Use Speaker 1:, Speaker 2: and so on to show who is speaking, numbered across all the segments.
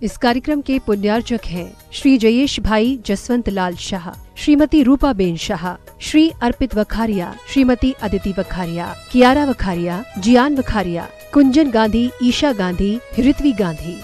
Speaker 1: इस कार्यक्रम के पुण्यार्चक हैं श्री जयेश भाई जसवंत लाल शाह, श्रीमती रूपाबेन शाह, श्री अर्पित वखारिया, श्रीमती अदिति वखारिया, कियारा वखारिया, जियान वखारिया, कुंजन गांधी, ईशा गांधी, ऋत्वी गांधी।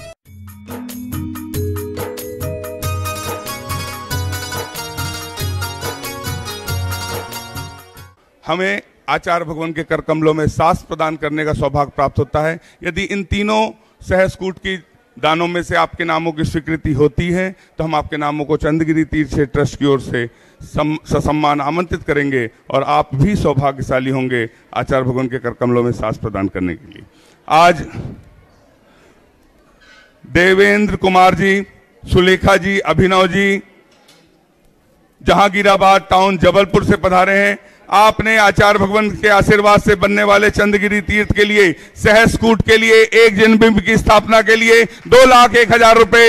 Speaker 2: हमें आचार्य भगवान के कर कमलों में सांस प्रदान करने का सौभाग्य प्राप्त होता है। यदि इन तीनों सहस्कूट की दानों में से आपके नामों की स्वीकृति होती है तो हम आपके नामों को चंद्रगिरी तीर्थ ट्रस्ट की ओर से ससम्मान आमंत्रित करेंगे और आप भी सौभाग्यशाली होंगे आचार्य भगवान के कर कमलों में सांस प्रदान करने के लिए। आज देवेंद्र कुमार जी, सुलेखा जी, अभिनव जी जहांगीराबाद टाउन जबलपुर से पधारे हैं। आपने आचार्य भगवान के आशीर्वाद से बनने वाले चंद्रगिरी तीर्थ के लिए, सहस्कूट के लिए, एक जन्मबिंब की स्थापना के लिए 2,01,000 रुपए,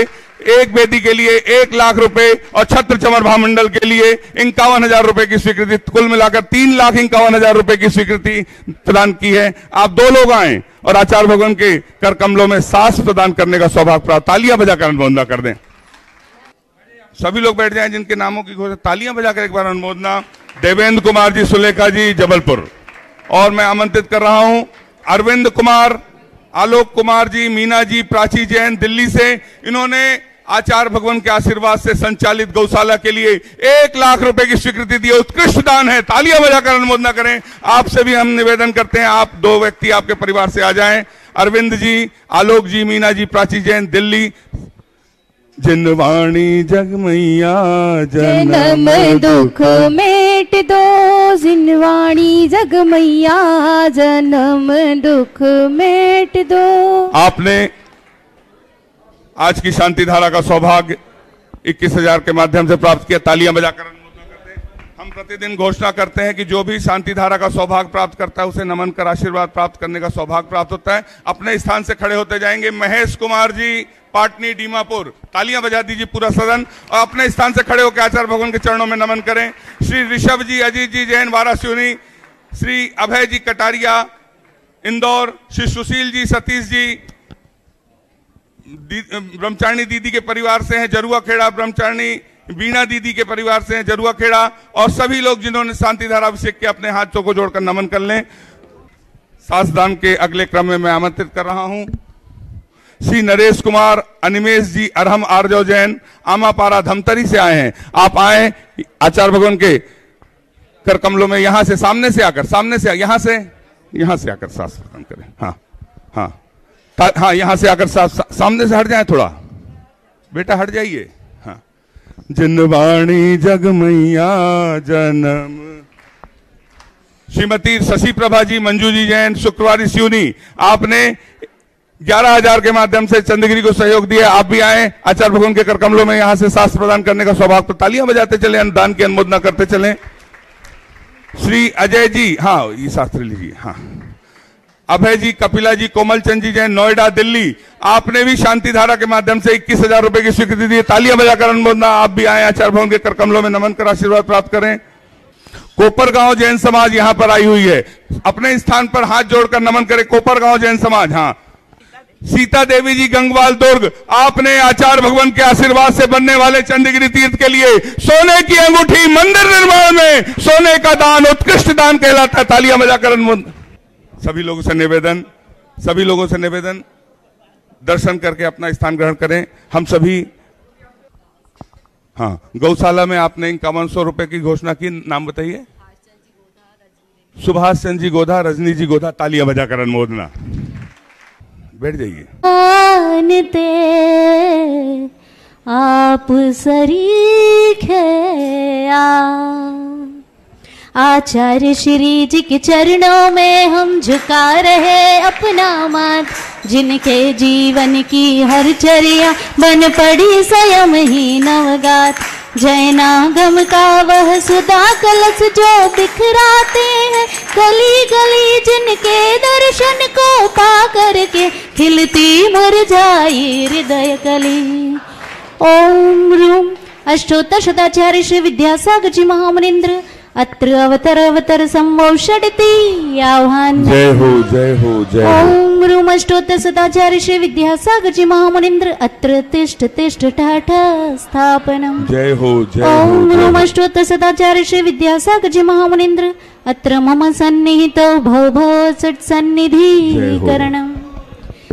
Speaker 2: एक वेदी के लिए 1,00,000 रुपए और छत्र चमर महामंडल के लिए 51,000 रुपए की स्वीकृति, कुल मिलाकर 3,51,000 रुपए की स्वीकृति प्रदान की है। आप 2 लोग आए और आचार्य भगवान के कर कमलों में सांस प्रदान करने का सौभाग्य प्राप्त। तालियां बजाकर अनुमोदना कर दें। सभी लोग बैठ जाएं जिनके नामों की घोषणा, तालियां बजाकर एक बार अनुमोदना। देवेंद्र कुमार जी, सुलेखा जी, जबलपुर। और मैं आमंत्रित कर रहा हूं अरविंद कुमार, आलोक कुमार जी, मीना जी, प्राची जैन दिल्ली से। इन्होंने आचार्य भगवान के आशीर्वाद से संचालित गौशाला के लिए 1,00,000 रुपए की स्वीकृति दी। उत्कृष्ट दान है, तालियां बजाकर अनुमोदना करें। आपसे भी हम निवेदन करते हैं, आप 2 व्यक्ति आपके परिवार से आ जाएं। अरविंद जी, आलोक जी, मीना जी, प्राची जैन दिल्ली। जिनवाणी जगमैया
Speaker 3: जन्म दुख मेट दो, जिनवाणी जगमैया जन्म दुख मेट दो।
Speaker 2: आपने आज की शांति धारा का सौभाग्य 21,000 के माध्यम से प्राप्त किया। तालियां बजाकर अनुमोदन करते हैं। हम प्रतिदिन घोषणा करते हैं कि जो भी शांति धारा का सौभाग्य प्राप्त करता है उसे नमन कर आशीर्वाद प्राप्त करने का सौभाग्य प्राप्त होता है। अपने स्थान से खड़े होते जाएंगे। महेश कुमार जी, पाटनी डीमापुर, तालियां बजा दीजिए पूरा सदन। और अपने स्थान से खड़े होकर आचार्य भगवान के चरणों में नमन करें। श्री ऋषभ जी, अजीत जी जैन वारासियोनी, श्री अभय जी कटारिया इंदौर, श्री सुशील जी, सतीश जी ब्रह्मचारिणी दीदी के परिवार से हैं, जरुआ खेड़ा। ब्रह्मचारिणी वीणा दीदी के परिवार से हैं, जरुआ खेड़ा। और सभी लोग जिन्होंने शांति धारा अभिषेक के अपने हाथों को जोड़कर नमन कर लें। सांसदान के अगले क्रम में मैं आमंत्रित कर रहा हूं श्री नरेश कुमार, अनिमेश जी, अरहम आरजो जैन, आमापारा धमतरी से आए हैं। आप आए आचार्य भगवान के कर कमलों में यहां से सामने से आकर यहां से आकर सांस प्रदान करें। हाँ, यहां से आकर सामने से हट जाए, थोड़ा बेटा हट जाइए। हाँ, जिनवाणी जगमैया जन्म। श्रीमती शशि प्रभा जी, मंजू जी जैन, शुक्रवारी सिवनी। आपने 11,000 के माध्यम से चंद्रगिरी को सहयोग दिया। आप भी आए आचार्य भगवान के कर कमलों में यहां से सांस प्रदान करने का सौभाग्य। तालियां बजाते चले, अनुदान की अनुमोदना करते चले। श्री अजय जी, हाँ ये शास्त्र लीजिए। हाँ, अभय जी, कपिला जी, कोमल चंद जी जैन, नोएडा दिल्ली। आपने भी शांति धारा के माध्यम से 21,000 रुपए की स्वीकृति दी। तालियां बजाकर अनुमोदना। आप भी आए आचार्य भगवान के कर कमलों में नमन कर आशीर्वाद प्राप्त करें। कोपरगांव जैन समाज यहां पर आई हुई है। अपने स्थान पर हाथ जोड़कर नमन करें। कोपरगांव जैन समाज। हाँ, सीता देवी जी, गंगवाल दुर्ग। आपने आचार्य भगवान के आशीर्वाद से बनने वाले चंद्रगिरी तीर्थ के लिए सोने की अंगूठी, मंदिर निर्माण में सोने का दान उत्कृष्ट दान कहलाता है। तालियां बजाकर अनुमोदन। सभी लोगों से निवेदन दर्शन करके अपना स्थान ग्रहण करें। हम सभी, हाँ, गौशाला में आपने 5100 रुपए की घोषणा की। नाम बताइए। सुभाष चंद जी गोधा, रजनी जी गोधा। तालियां बजाकर अनुमोदना। बैठ जाइए।
Speaker 3: जानते आप सरीखे आचार्य श्री जी के चरणों में हम झुका रहे अपना माथ, जिनके जीवन की हर चर्या बन पड़ी स्वयं ही नवगात। जैनागम का वह सुधा कलश जो दिखराते हैं गली गली, जिनके दर्शन को पा करके खिलती मुरझाई हृदय कली। ओम रूम अष्टोत्तर शताचार्य श्री विद्यासागर जी महामनिंद्र अत्र अवतर अवतर संवौषडति आह्वान।
Speaker 2: जय हो जय हो जय हो।
Speaker 3: ओम रूमष्टोत्तर सदाचार्य श्री विद्यासागर जी महामुनिंद्र अत्र तिष्ठ तिष्ठ ठाठ स्थापनम।
Speaker 2: जय हो जय हो।
Speaker 3: ओम रूमष्टोत्तर सदाचार्य श्री विद्यासागर जी महामुनिंद्र अत्र मम सन्निहितो भव भव सट सन्निधिकरणम।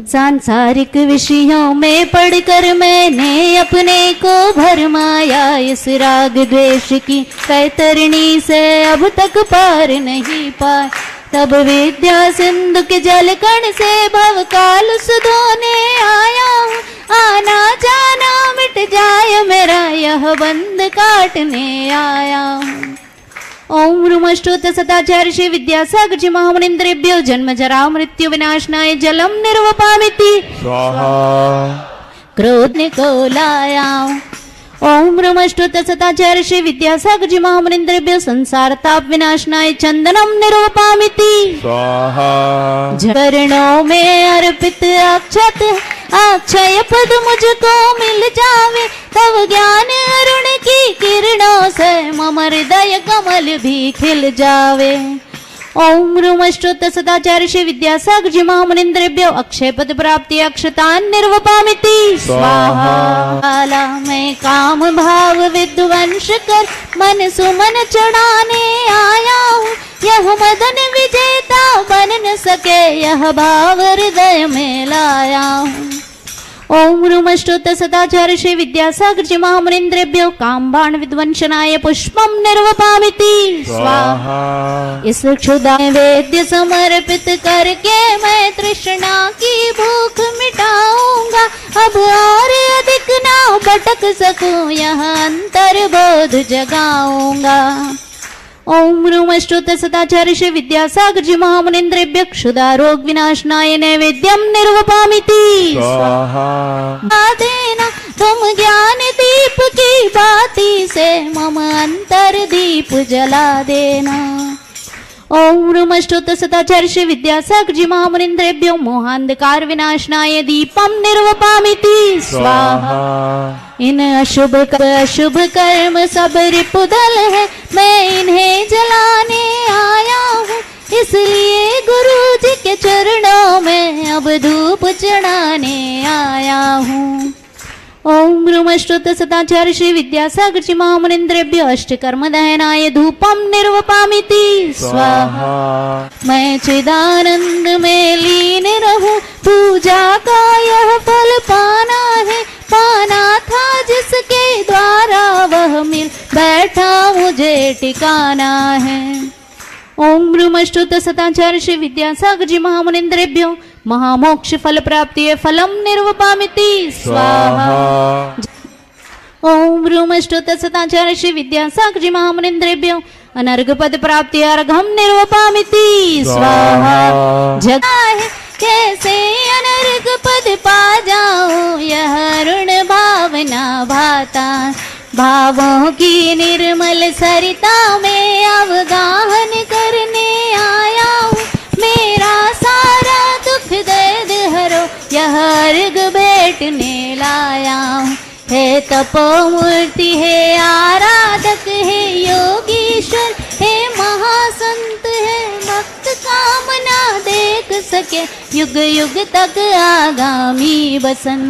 Speaker 3: सांसारिक विषयों में पढ़कर मैंने अपने को भरमाया, इस राग द्वेष की कैतरणी से अब तक पार नहीं पाया। तब विद्या सिंधु के जल कण से भव काल सुधोने आया हूँ, आना जाना मिट जाए मेरा यह बंध काटने आया हूँ। ओम रूमष्टोत्तर सदाचार्य श्री विद्यासागर जी महामुनिंद्रेभ्यो जन्म जरा मृत्यु विनाशनाय जलम निर्वपामिति
Speaker 2: स्वाहा।
Speaker 3: क्रोध निकोलाया। ओम रूमष्टोत्तर सदाचार्य श्री विद्यासागर जी महामुनिंद्रेभ्यो संसार ताप विनाशनाय चंदनम निर्वपामिति
Speaker 2: स्वाहा।
Speaker 3: चरणों में अर्पित अक्षत अक्षय पद मुझको मिल जावे, तब ज्ञान अरुण की किरणों से मम हृदय कमल भी खिल जावे। ओम रूमष्टोत्तर सदाचार्य श्री विद्यासागर जी महामुनिंद्रेभ्यो अक्षय पद प्राप्ति अक्षतान निर्वपामिति स्वाहा। मैं काम भाव विध्वंस कर मन सुमन चढ़ाने आया हूँ, यह मदन विजेता बन न सके यह भाव हृदय में लाया हूँ। ओम रूमष्टोत्तर सदाचार्य श्री विद्यासागर जी महामुनिंद्रेभ्यो काम बाण विध्वंसनाय पुष्पम निर्वपामिति स्वाहा। इस क्षुधा वेद्य समर्पित करके मैं तृष्णा की भूख मिटाऊंगा, अब और अधिक ना भटक सकूं यह अंतर्बोध जगाऊंगा। ओम रूमष्टोत्तर सदाचार्य श्री विद्यासागर जी महामुनिंद्रेभ्यो क्षुधा रोग विनाशनाय नैवेद्यम निर्वपामिति स्वाहा। देना तुम ज्ञान दीप की बाती से मम अंतर दीप जला देना। ओम रूमष्टोत्तर सदाचार्य श्री विद्यासागर जी महामुनिंद्रेभ्यो मोहांधकार विनाशनाय दीपम निर्वपामिति स्वाहा। इन अशुभ कर्म सब रिपुदल है, मैं इन्हें जलाने आया हूँ, इसलिए गुरु जी के चरणों में अब धूप चढ़ाने आया हूँ। ओम रूमष्टोत्तर सदाचार्य श्री विद्यासागर जी महामुनिंद्रेभ्यो अष्टकर्म दहनाय धूपम निर्वपामिति स्वाहा। मैं चिदानंद में लीन रहूं, पूजा का यह फल पाना है, पाना था जिसके द्वारा वह मिल बैठा मुझे टिकाना है। ओम रूमष्टोत्तर सदाचार्य श्री विद्यासागर जी महामुनिंद्रेभ्यो महामोक्ष फल प्राप्ति फलम निर्वपामिति स्वाहा। ओम रूमष्टोत्तर सदाचार्य श्री विद्यासागर जी महामुनिंद्रेभ्यो अनर्घ पद प्राप्ति अर्घम निर्वपामिति स्वाहा। जगा है कैसे अनर्घ पद पा जाऊं यह अरुण भावना भाता, भावों की निर्मल सरिता में अवगाहन करने आया हूँ, मेरा सारा दुख दर्द हरो यह अर्घ बैठने लाया हूँ। है तपोमूर्ति है आराधक है योगीश्वर है महासंत है, भक्त कामना देख सके युग युग तक आगामी बसन।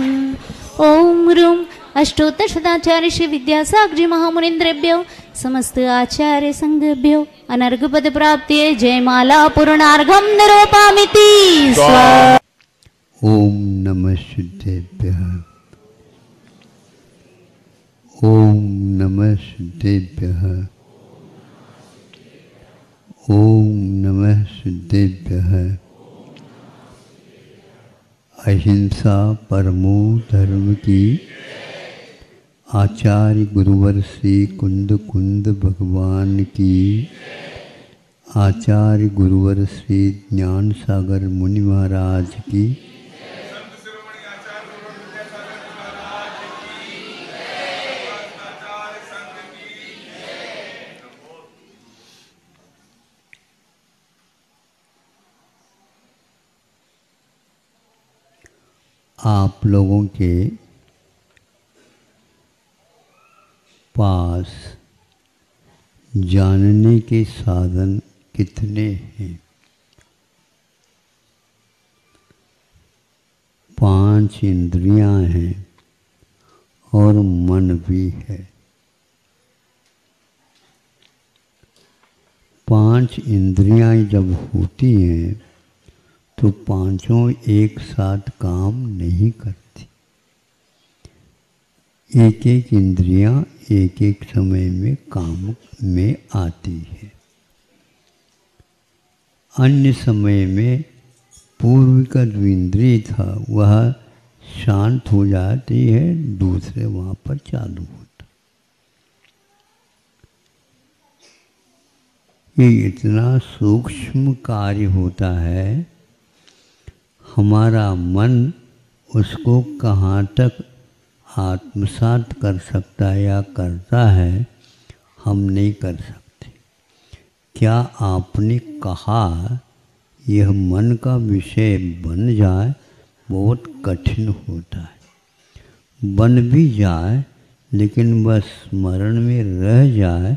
Speaker 3: ओम रूम अष्टोत्तर सदाचार्य श्री विद्यासागर जी महामुनिंद्रेभ्यो समस्त आचार्य संघभ्यो अनर्घ पद प्राप्ति जयमाला पूर्णार्घम निरूपामिति स्वाहा।
Speaker 4: ओम नमः शुद्धेभ्यः। ओम नमः शुद्धेभ्यः। ओम नमः शुद्धेभ्यः। अहिंसा परमो धर्म की आचार्य गुरुवर श्री कुंद कुंद भगवान की, आचार्य गुरुवर श्री ज्ञान सागर मुनि महाराज की, आप लोगों के पास जानने के साधन कितने हैं? 5 इंद्रियां हैं और मन भी है। 5 इंद्रियां जब होती हैं तो पांचों एक साथ काम नहीं करती। एक एक इंद्रियां एक एक समय में काम में आती है। अन्य समय में पूर्व का जो इंद्रिय था वह शांत हो जाती है, दूसरे वहाँ पर चालू होता। ये इतना सूक्ष्म कार्य होता है, हमारा मन उसको कहाँ तक आत्मसात कर सकता है या करता है, हम नहीं कर सकते। क्या आपने कहा यह मन का विषय बन जाए बहुत कठिन होता है। बन भी जाए लेकिन बस स्मरण में रह जाए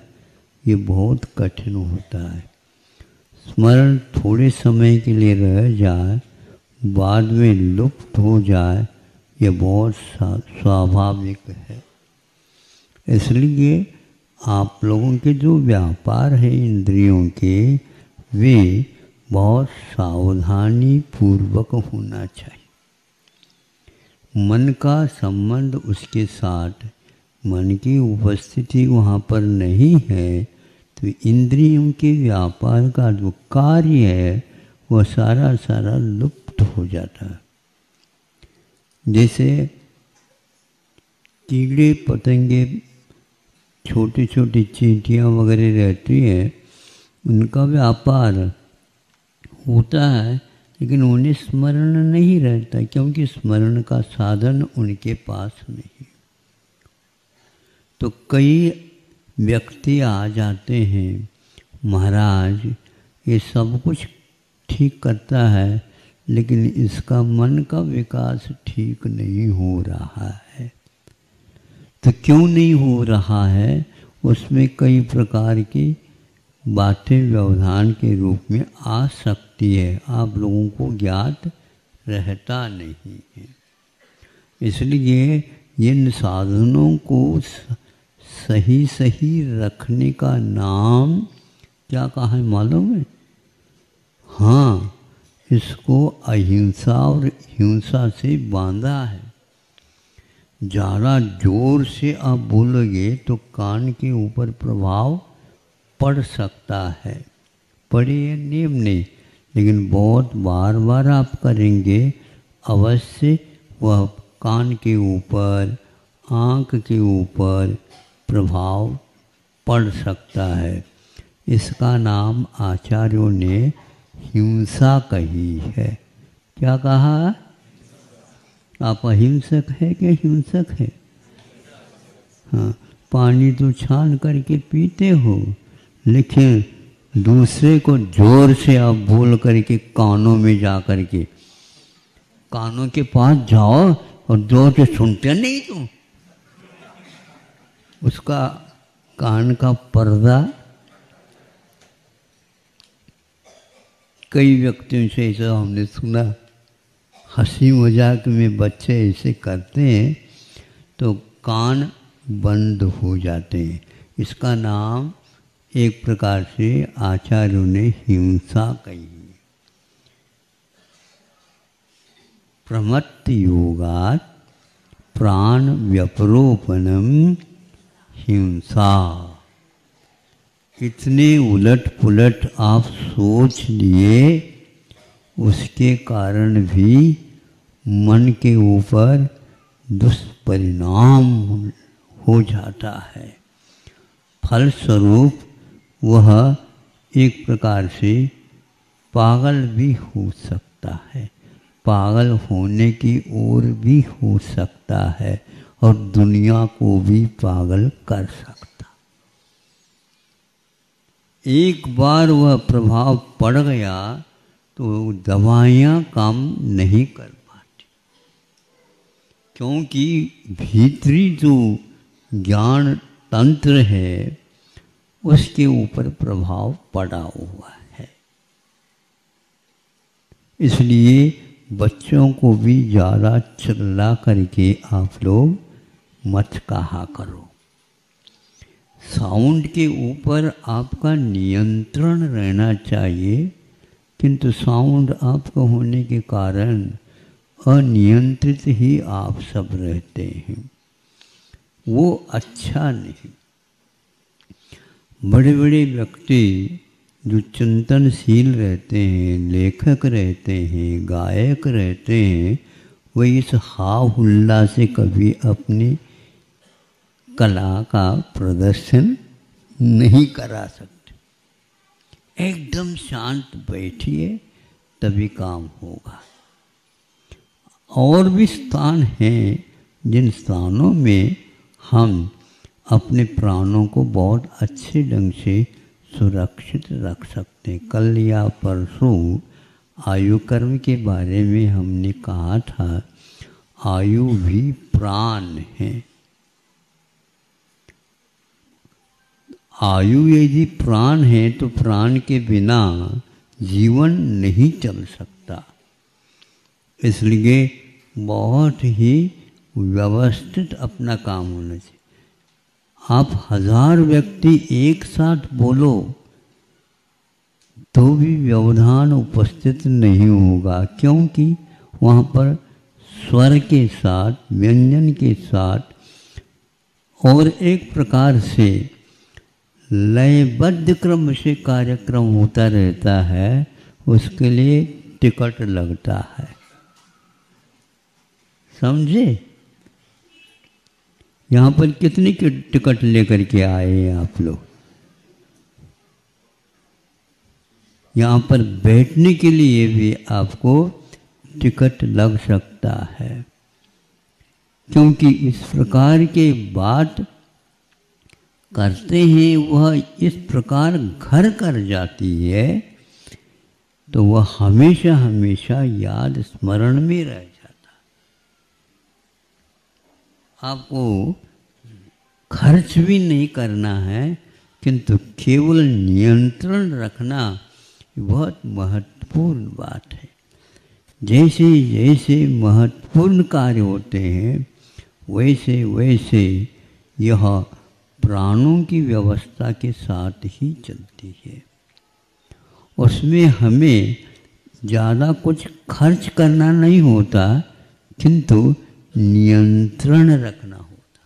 Speaker 4: ये बहुत कठिन होता है। स्मरण थोड़े समय के लिए रह जाए बाद में लुप्त हो जाए ये बहुत स्वाभाविक है। इसलिए आप लोगों के जो व्यापार है इंद्रियों के, वे बहुत सावधानी पूर्वक होना चाहिए। मन का संबंध उसके साथ, मन की उपस्थिति वहाँ पर नहीं है तो इंद्रियों के व्यापार का जो कार्य है वह सारा सारा लुप्त हो जाता है। जैसे कीड़े पतंगे, छोटी छोटी चींटियाँ वगैरह रहती हैं, उनका व्यापार होता है लेकिन उन्हें स्मरण नहीं रहता, क्योंकि स्मरण का साधन उनके पास नहीं। तो कई व्यक्ति आ जाते हैं, महाराज ये सब कुछ ठीक करता है लेकिन इसका मन का विकास ठीक नहीं हो रहा है। तो क्यों नहीं हो रहा है? उसमें कई प्रकार की बातें व्यवधान के रूप में आ सकती है, आप लोगों को ज्ञात रहता नहीं है। इसलिए इन साधनों को सही सही रखने का नाम क्या कहा है मालूम है? हाँ, इसको अहिंसा और हिंसा से बांधा है। ज़्यादा जोर से आप बोलोगे तो कान के ऊपर प्रभाव पड़ सकता है, पड़े या नियम नहीं, लेकिन बहुत बार बार आप करेंगे अवश्य वह कान के ऊपर, आँख के ऊपर प्रभाव पड़ सकता है। इसका नाम आचार्यों ने हिंसा कही है। क्या कहा? आप अहिंसक है कि हिंसक है? हाँ, पानी तो छान करके पीते हो, लेकिन दूसरे को जोर से आप बोल करके कानों में जा करके, कानों के पास जाओ और जोर से सुनते नहीं तुम, उसका कान का पर्दा। कई व्यक्तियों से ऐसा हमने सुना, हंसी मजाक में बच्चे ऐसे करते हैं तो कान बंद हो जाते हैं। इसका नाम एक प्रकार से आचार्यों ने हिंसा कही। प्रमत्त योगात् प्राण व्यपरोपणम हिंसा। इतने उलट पुलट आप सोच लिए, उसके कारण भी मन के ऊपर दुष्परिणाम हो जाता है। फलस्वरूप वह एक प्रकार से पागल भी हो सकता है, पागल होने की ओर भी हो सकता है और दुनिया को भी पागल कर सकता। एक बार वह प्रभाव पड़ गया तो दवाइयाँ काम नहीं कर पाती, क्योंकि भीतरी जो ज्ञान तंत्र है उसके ऊपर प्रभाव पड़ा हुआ है। इसलिए बच्चों को भी ज़्यादा चिल्ला करके आप लोग मत कहा करो। साउंड के ऊपर आपका नियंत्रण रहना चाहिए, किंतु साउंड आपका होने के कारण अनियंत्रित ही आप सब रहते हैं, वो अच्छा नहीं। बड़े बड़े व्यक्ति जो चिंतनशील रहते हैं, लेखक रहते हैं, गायक रहते हैं, वो इस हा हुल्ला से कभी अपनी कला का प्रदर्शन नहीं करा सकते। एकदम शांत बैठिए, तभी काम होगा। और भी स्थान हैं जिन स्थानों में हम अपने प्राणों को बहुत अच्छे ढंग से सुरक्षित रख सकते हैं। कल या परसों आयु कर्म के बारे में हमने कहा था, आयु भी प्राण है। आयु यदि प्राण है तो प्राण के बिना जीवन नहीं चल सकता। इसलिए बहुत ही व्यवस्थित अपना काम होना चाहिए। आप 1000 व्यक्ति एक साथ बोलो तो भी व्यवधान उपस्थित नहीं होगा, क्योंकि वहाँ पर स्वर के साथ, व्यंजन के साथ और एक प्रकार से लयबद्ध क्रम से कार्यक्रम होता रहता है। उसके लिए टिकट लगता है, समझे? यहाँ पर कितनी टिकट लेकर के आए हैं आप लोग? यहाँ पर बैठने के लिए भी आपको टिकट लग सकता है, क्योंकि इस प्रकार के बात करते हैं वह इस प्रकार घर कर जाती है, तो वह हमेशा हमेशा याद स्मरण में रह जाता। आपको खर्च भी नहीं करना है, किंतु केवल नियंत्रण रखना बहुत महत्वपूर्ण बात है। जैसे जैसे महत्वपूर्ण कार्य होते हैं, वैसे वैसे यह प्राणों की व्यवस्था के साथ ही चलती है। उसमें हमें ज़्यादा कुछ खर्च करना नहीं होता, किंतु नियंत्रण रखना होता।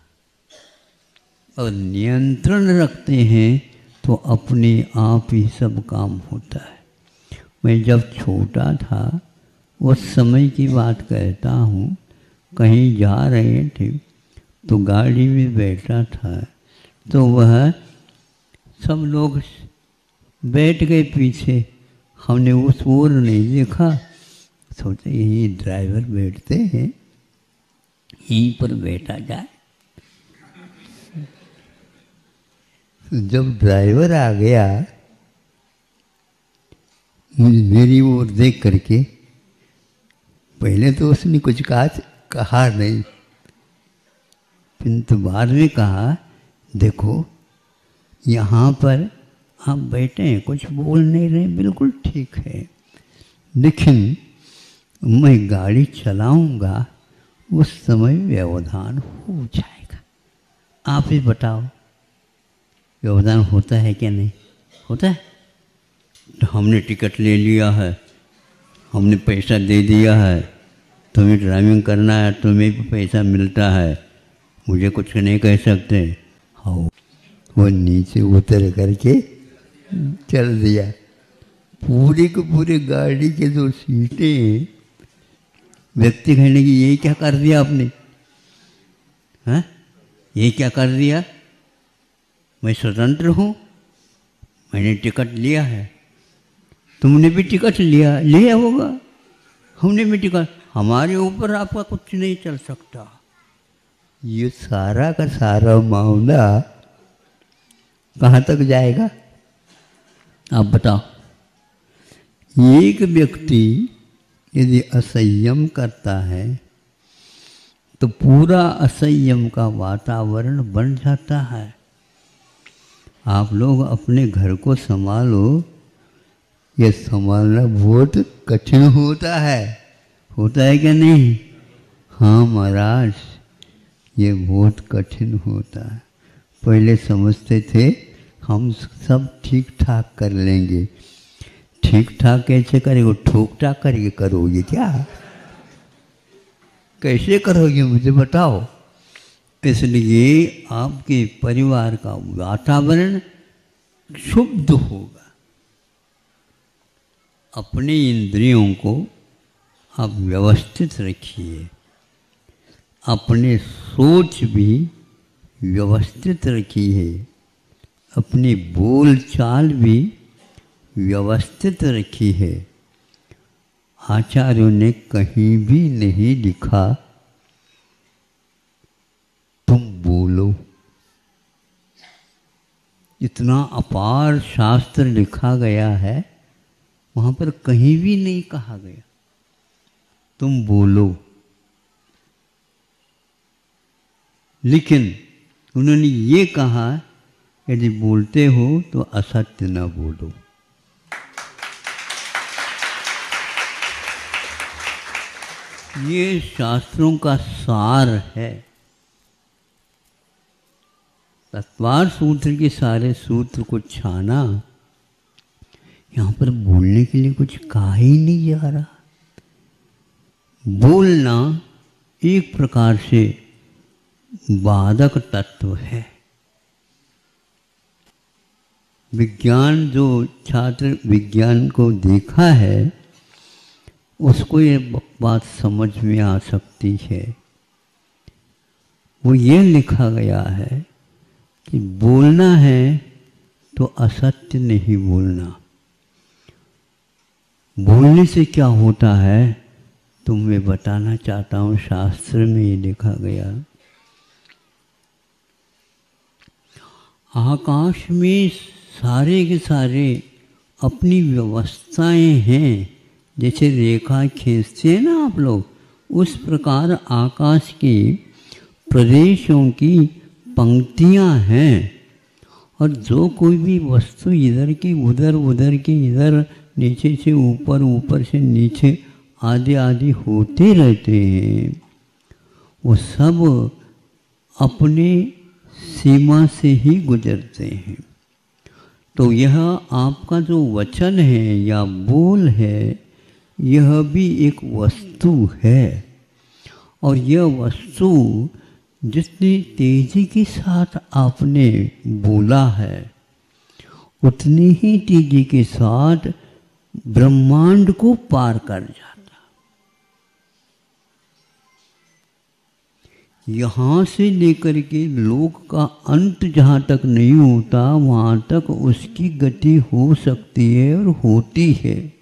Speaker 4: और नियंत्रण रखते हैं तो अपने आप ही सब काम होता है। मैं जब छोटा था उस समय की बात कहता हूँ, कहीं जा रहे थे तो गाड़ी में बैठा था, तो वह सब लोग बैठ गए पीछे। हमने उस ओर नहीं देखा, सोचा यही ड्राइवर बैठते हैं, यहीं पर बैठा जाए। जब ड्राइवर आ गया, मेरी ओर देख करके, पहले तो उसने कुछ कहा नहीं, किंतु बाद में कहा, देखो यहाँ पर आप बैठे हैं, कुछ बोल नहीं रहे, बिल्कुल ठीक है, लेकिन मैं गाड़ी चलाऊंगा उस समय व्यवधान हो जाएगा। आप ही बताओ, व्यवधान होता है क्या नहीं होता है? तो हमने टिकट ले लिया है, हमने पैसा दे दिया है, तुम्हें ड्राइविंग करना है, तुम्हें भी पैसा मिलता है, मुझे कुछ नहीं कह सकते। हाँ, वो नीचे उतर करके चल दिया। पूरे के पूरे गाड़ी के जो सीटें, व्यक्ति कहने की ये क्या कर दिया आपने? हाँ, ये क्या कर दिया? मैं स्वतंत्र हूँ, मैंने टिकट लिया है, तुमने भी टिकट लिया होगा, हमने भी टिकट, हमारे ऊपर आपका कुछ नहीं चल सकता। ये सारा का सारा मामला कहाँ तक जाएगा आप बताओ? एक व्यक्ति यदि असंयम करता है तो पूरा असंयम का वातावरण बन जाता है। आप लोग अपने घर को संभालो। ये संभालना बहुत कठिन होता है क्या नहीं? हाँ महाराज, ये बहुत कठिन होता है। पहले समझते थे हम सब ठीक ठाक कर लेंगे। ठीक ठाक कैसे करेंगे? ठोक ठाक करके करोगे क्या? कैसे करोगे मुझे बताओ। इसलिए आपके परिवार का वातावरण शुद्ध होगा। अपने इंद्रियों को आप व्यवस्थित रखिए, अपने सोच भी व्यवस्थित रखिए, अपनी बोल चाल भी व्यवस्थित रखी है। आचार्यों ने कहीं भी नहीं लिखा तुम बोलो। इतना अपार शास्त्र लिखा गया है, वहाँ पर कहीं भी नहीं कहा गया तुम बोलो। लेकिन उन्होंने ये कहा यदि बोलते हो तो असत्य न बोलो। ये शास्त्रों का सार है। तत्वार सूत्र के सारे सूत्र को छाना, यहाँ पर बोलने के लिए कुछ कहा ही नहीं जा रहा। बोलना एक प्रकार से बाधक तत्व है। विज्ञान जो छात्र विज्ञान को देखा है उसको ये बात समझ में आ सकती है। वो ये लिखा गया है कि बोलना है तो असत्य नहीं बोलना। बोलने से क्या होता है तो मैं बताना चाहता हूँ। शास्त्र में ये लिखा गया, आकाश में सारे के सारे अपनी व्यवस्थाएं हैं। जैसे रेखा खींचते हैं ना आप लोग, उस प्रकार आकाश के प्रदेशों की पंक्तियां हैं। और जो कोई भी वस्तु इधर की उधर, उधर की इधर, नीचे से ऊपर, ऊपर से नीचे आदि आदि होते रहते हैं, वो सब अपने सीमा से ही गुजरते हैं। तो यह आपका जो वचन है या बोल है, यह भी एक वस्तु है। और यह वस्तु जितनी तेजी के साथ आपने बोला है, उतनी ही तेजी के साथ ब्रह्मांड को पार कर जाता। यहाँ से लेकर के लोक का अंत जहाँ तक नहीं होता, वहाँ तक उसकी गति हो सकती है और होती है।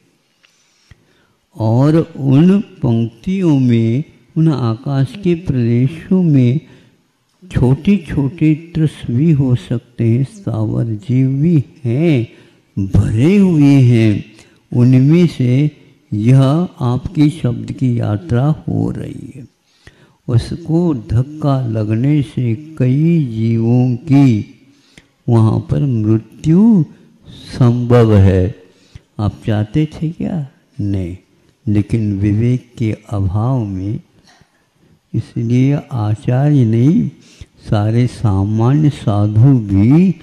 Speaker 4: और उन पंक्तियों में, उन आकाश के प्रदेशों में छोटे छोटे त्रस्त भी हो सकते हैं, स्थावर जीव भी हैं, भरे हुए हैं। उनमें से यह आपकी शब्द की यात्रा हो रही है। उसको धक्का लगने से कई जीवों की वहाँ पर मृत्यु संभव है। आप चाहते थे क्या? नहीं, लेकिन विवेक के अभाव में, इसलिए आचार्य नहीं, सारे सामान्य साधु भी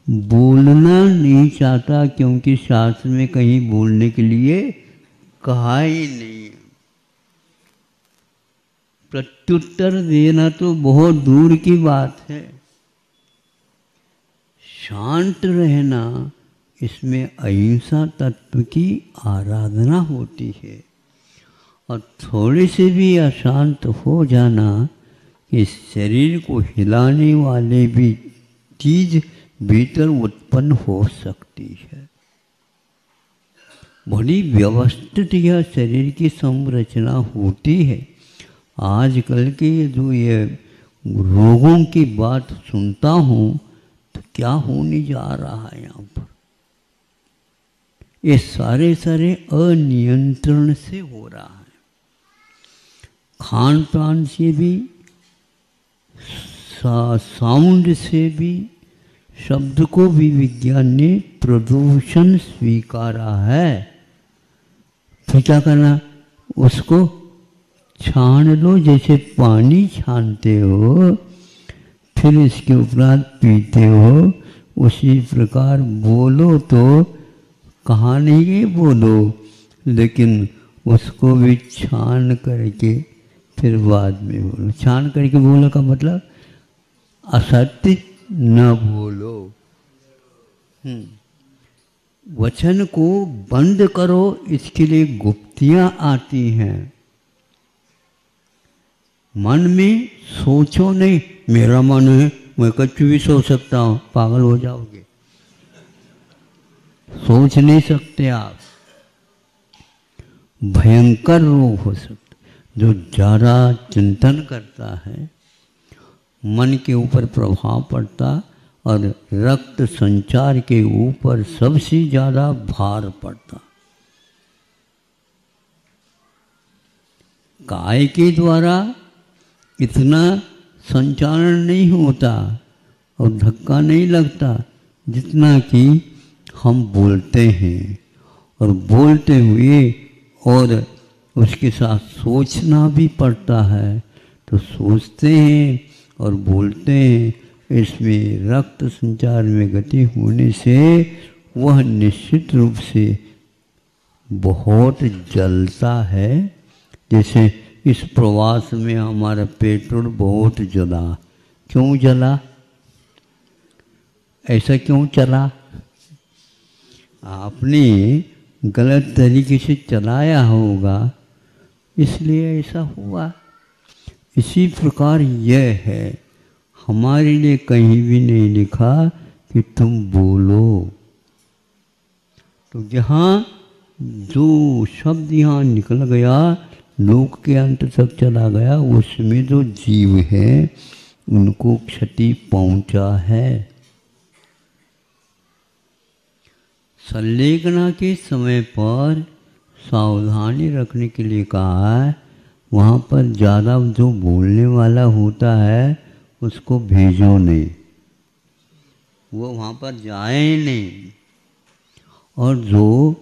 Speaker 4: बोलना नहीं चाहता, क्योंकि शास्त्र में कहीं बोलने के लिए कहा ही नहीं। प्रत्युत्तर देना तो बहुत दूर की बात है। शांत रहना, इसमें अहिंसा तत्व की आराधना होती है। और थोड़े से भी अशांत हो जाना, कि शरीर को हिलाने वाले भी चीज भीतर उत्पन्न हो सकती है। बड़ी व्यवस्थित यह शरीर की संरचना होती है। आजकल के जो ये रोगों की बात सुनता हूँ, तो क्या होने जा रहा है यहाँ पर? ये सारे अनियंत्रण से हो रहा है। खान पान से भी, साउंड से भी, शब्द को भी विज्ञान ने प्रदूषण स्वीकारा है। फिर क्या करना, उसको छान लो, जैसे पानी छानते हो, फिर इसके उपरांत पीते हो, उसी प्रकार बोलो तो कहाँ नहीं गए बोलो, लेकिन उसको भी छान करके फिर बाद में बोलो। छान करके बोलो का मतलब असत्य न बोलो। वचन को बंद करो, इसके लिए गुप्तियां आती हैं। मन में सोचो नहीं, मेरा मन है मैं कुछ भी सोच सकता हूं, पागल हो जाओगे। सोच नहीं सकते आप, भयंकर रोग हो सकता। जो ज़्यादा चिंतन करता है, मन के ऊपर प्रभाव पड़ता और रक्त संचार के ऊपर सबसे ज़्यादा भार पड़ता। काय के द्वारा इतना संचालन नहीं होता और धक्का नहीं लगता जितना कि हम बोलते हैं। और बोलते हुए और उसके साथ सोचना भी पड़ता है, तो सोचते हैं और बोलते हैं, इसमें रक्त संचार में गति होने से वह निश्चित रूप से बहुत जलता है। जैसे इस प्रवास में हमारा पेट्रोल बहुत जला। क्यों जला? ऐसा क्यों चला? आपने गलत तरीके से चलाया होगा, इसलिए ऐसा हुआ। इसी प्रकार यह है, हमारे लिए कहीं भी नहीं लिखा कि तुम बोलो। तो जहाँ जो शब्द यहाँ निकल गया, लोक के अंत तक चला गया, उसमें जो जीव है उनको क्षति पहुंचा है। संलेखना के समय पर सावधानी रखने के लिए कहा है। वहाँ पर ज़्यादा जो बोलने वाला होता है उसको भेजो नहीं, वो वहाँ पर जाए नहीं। और जो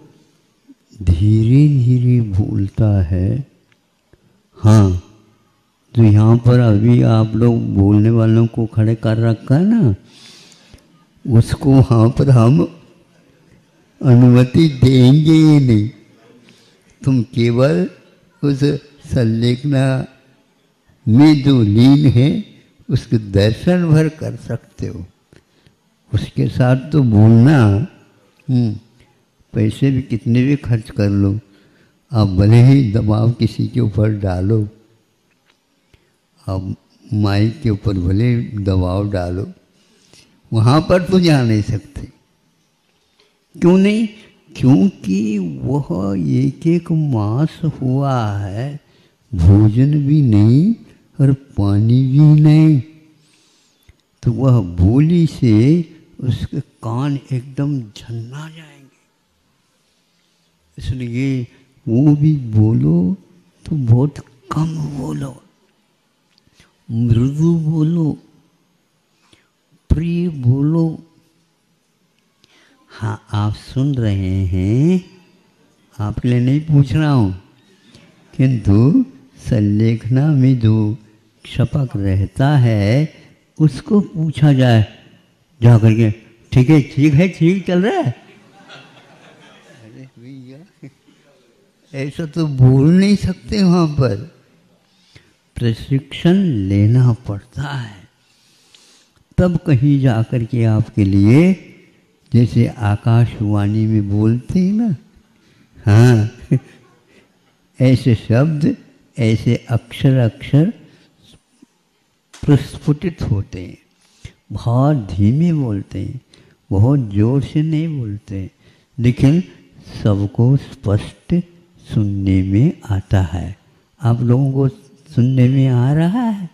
Speaker 4: धीरे धीरे बोलता है, हाँ, तो यहाँ पर अभी आप लोग बोलने वालों को खड़े कर रखा है ना, उसको वहाँ पर हम अनुमति देंगे ही नहीं। तुम केवल उस संलेखना में जो लीन है उसके दर्शन भर कर सकते हो। उसके साथ तो बोलना, पैसे भी कितने भी खर्च कर लो, आप भले ही दबाव किसी के ऊपर डालो, आप माइक के ऊपर भले दबाव डालो, वहाँ पर तो जा नहीं सकते। क्यों नहीं? क्योंकि वह एक एक मास हुआ है, भोजन भी नहीं और पानी भी नहीं, तो वह बोली से उसके कान एकदम झन्ना जाएंगे। इसलिए वो भी बोलो तो बहुत कम बोलो, मृदु बोलो, प्रिय बोलो। हाँ, आप सुन रहे हैं, आपके लिए नहीं पूछ रहा हूँ, किंतु संलेखना में जो शपक रहता है उसको पूछा जाए जा करके, ठीक है, ठीक है, ठीक चल रहा है। अरे भैया, ऐसा तो बोल नहीं सकते। वहाँ पर प्रशिक्षण लेना पड़ता है, तब कहीं जाकर के आपके लिए, जैसे आकाशवाणी में बोलते हैं ना, हाँ, ऐसे शब्द, ऐसे अक्षर अक्षर प्रस्फुटित होते हैं। बहुत धीमे बोलते हैं, बहुत जोर से नहीं बोलते, लेकिन सबको स्पष्ट सुनने में आता है। आप लोगों को सुनने में आ रहा है?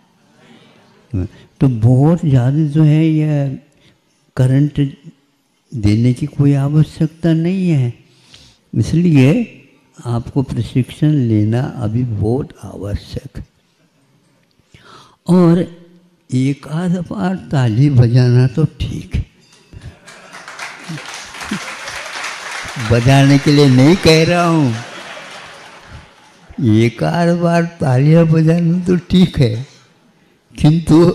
Speaker 4: तो बहुत ज़्यादा जो है यह करंट देने की कोई आवश्यकता नहीं है। इसलिए आपको प्रशिक्षण लेना अभी बहुत आवश्यक है। और एक आध बार ताली बजाना तो ठीक है, बजाने के लिए नहीं कह रहा हूँ। एक आध बार तालियां बजाना तो ठीक है, किंतु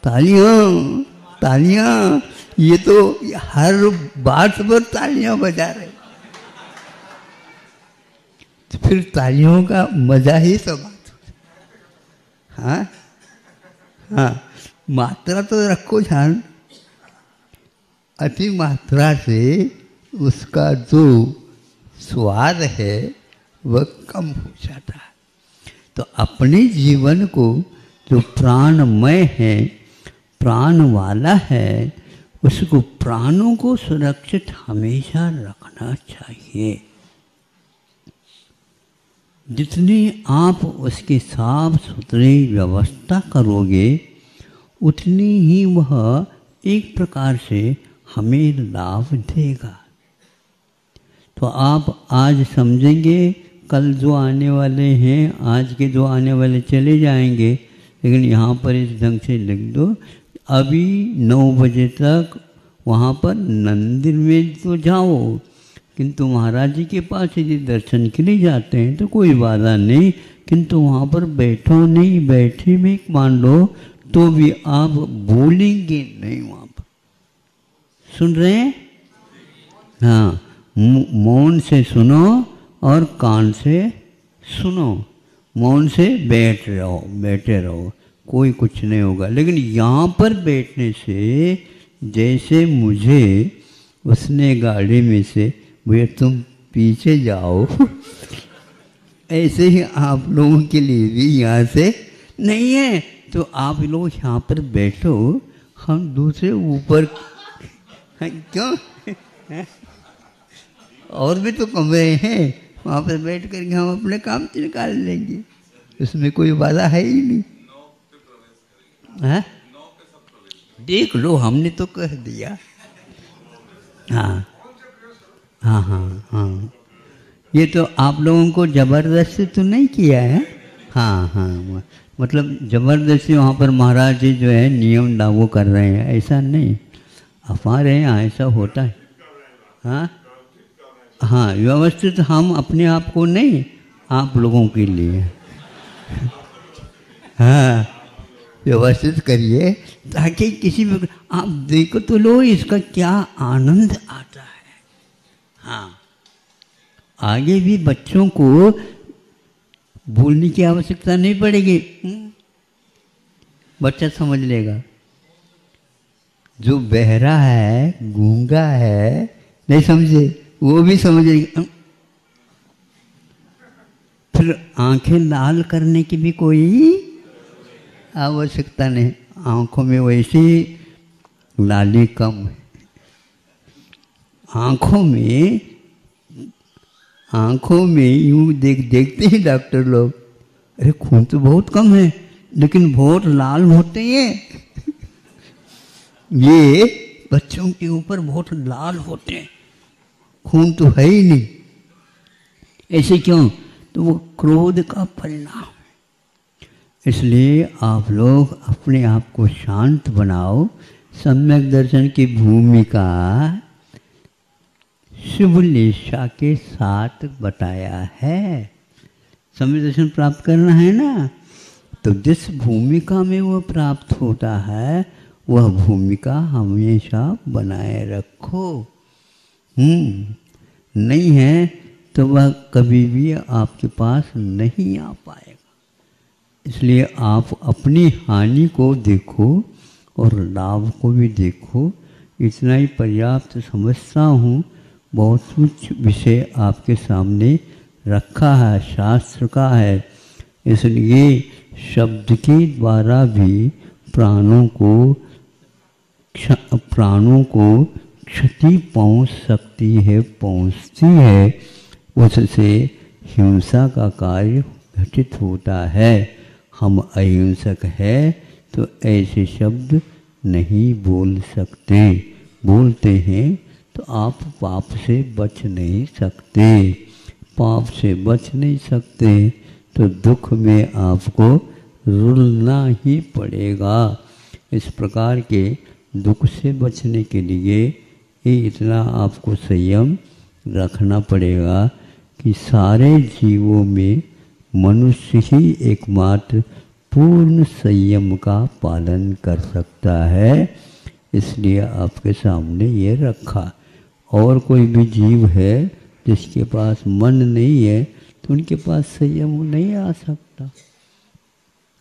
Speaker 4: तालियां ये तो हर बात पर तालियां बजा रहे, तो फिर तालियों का मजा ही तो बात हो। हाँ हाँ, मात्रा तो रखो ध्यान, अति मात्रा से उसका जो स्वाद है वह कम हो जाता है। तो अपने जीवन को जो प्राणमय है, प्राण वाला है, उसको प्राणों को सुरक्षित हमेशा रखना चाहिए। जितनी आप उसकी साफ सुथरी व्यवस्था करोगे उतनी ही वह एक प्रकार से हमें लाभ देगा। तो आप आज समझेंगे, कल जो आने वाले हैं, आज के जो आने वाले चले जाएंगे, लेकिन यहाँ पर इस ढंग से लिख दो, अभी 9 बजे तक वहाँ पर मंदिर में तो जाओ, किंतु महाराज जी के पास यदि दर्शन के लिए जाते हैं तो कोई बाधा नहीं, किंतु वहाँ पर बैठो नहीं, बैठे में मान लो तो भी आप बोलेंगे नहीं वहाँ पर। सुन रहे हैं? हाँ, मौन से सुनो और कान से सुनो, मौन से बैठे रहो, कोई कुछ नहीं होगा। लेकिन यहाँ पर बैठने से, जैसे मुझे उसने गाड़ी में से भैया तुम पीछे जाओ ऐसे ही आप लोगों के लिए भी यहाँ से नहीं है, तो आप लोग यहाँ पर बैठो, हम दूसरे ऊपर क्यों और भी तो कमरे हैं, वहाँ पर बैठ करके हम अपने काम से निकाल लेंगे, उसमें कोई बाधा है ही नहीं। हाँ? देख लो, हमने तो कह दिया। हाँ हाँ हाँ हाँ, ये तो आप लोगों को जबरदस्ती तो नहीं किया है। हाँ हाँ, मतलब जबरदस्ती वहाँ पर महाराज जी जो है नियम लागू कर रहे हैं, ऐसा नहीं। हमारे यहाँ ऐसा होता है। हाँ हाँ, व्यवस्थित हम अपने आप को नहीं, आप लोगों के लिए हाँ व्यवस्थित करिए, ताकि किसी भी आप देखो तो लो इसका क्या आनंद आता है। हाँ, आगे भी बच्चों को बोलने की आवश्यकता नहीं पड़ेगी, बच्चा समझ लेगा। जो बहरा है, गूंगा है, नहीं समझे, वो भी समझ लेगा। फिर आंखें लाल करने की भी कोई आवश्यकता नहीं, आंखों में वैसे लाली कम है। आंखों में यूं देखते हैं डॉक्टर लोग, अरे खून तो बहुत कम है लेकिन बहुत लाल होते हैं ये बच्चों के ऊपर बहुत लाल होते हैं, खून तो है ही नहीं। ऐसे क्यों? तो वो क्रोध का परिणाम। इसलिए आप लोग अपने आप को शांत बनाओ। सम्यक दर्शन की भूमिका शुभलेशा के साथ बताया है। सम्यक दर्शन प्राप्त करना है ना, तो जिस भूमिका में वह प्राप्त होता है वह भूमिका हमेशा बनाए रखो। नहीं है तो वह कभी भी आपके पास नहीं आ पाएगा। इसलिए आप अपनी हानि को देखो और लाभ को भी देखो, इतना ही पर्याप्त समझता हूँ। बहुत कुछ विषय आपके सामने रखा है, शास्त्र का है, इसलिए शब्द के द्वारा भी प्राणों को क्षति पहुँच सकती है, पहुँचती है, उससे हिंसा का कार्य घटित होता है। हम अहिंसक है तो ऐसे शब्द नहीं बोल सकते, बोलते हैं तो आप पाप से बच नहीं सकते। पाप से बच नहीं सकते तो दुख में आपको रुलना ही पड़ेगा। इस प्रकार के दुख से बचने के लिए ये इतना आपको संयम रखना पड़ेगा कि सारे जीवों में मनुष्य ही एकमात्र पूर्ण संयम का पालन कर सकता है, इसलिए आपके सामने ये रखा। और कोई भी जीव है जिसके पास मन नहीं है तो उनके पास संयम नहीं आ सकता,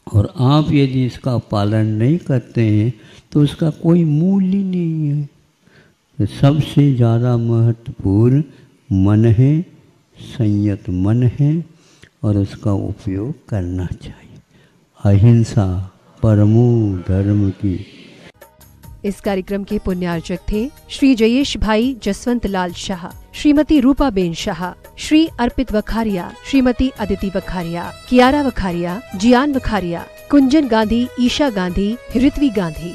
Speaker 4: और आप यदि इसका पालन नहीं करते हैं तो उसका कोई मूल्य नहीं है। तो सबसे ज़्यादा महत्वपूर्ण मन है, संयत मन है, और उसका उपयोग करना चाहिए। अहिंसा परमो धर्म की।
Speaker 1: इस कार्यक्रम के पुण्यार्चक थे श्री जयेश भाई जसवंत लाल शाह, श्रीमती रूपाबेन शाह, श्री अर्पित वखारिया, श्रीमती अदिति वखारिया, कियारा वखारिया, जियान वखारिया, कुंजन गांधी, ईशा गांधी, ऋत्वी गांधी।